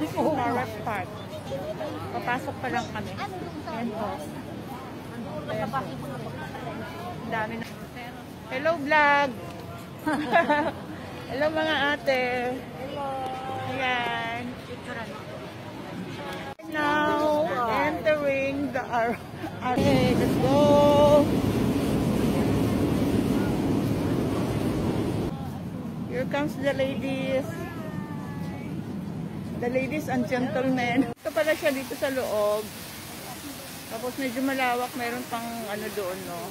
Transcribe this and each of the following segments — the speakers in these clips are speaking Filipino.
Forest Park. Papasok pa lang kami. Ayan po. Ayan po. Ang dami na. Hello vlog! Hello mga ate! Hello! Ayan. Now, entering the okay, let's go! Here comes the ladies. The ladies and gentlemen. Ito pala siya dito sa loob. Tapos medyo malawak. Mayroon pang ano doon, no?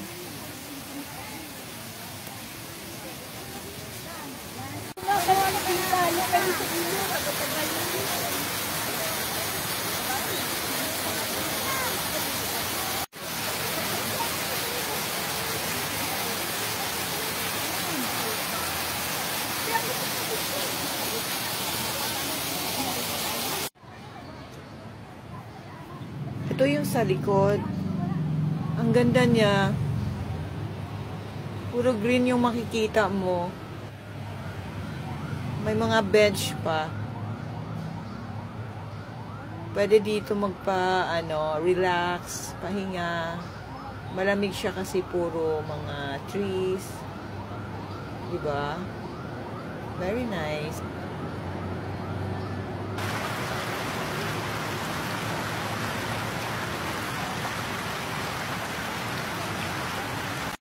Ito yung sa likod. Ang ganda niya. Puro green yung makikita mo. May mga bench pa. Pwede dito relax, pahinga. Malamig siya kasi puro mga trees. Diba? Very nice.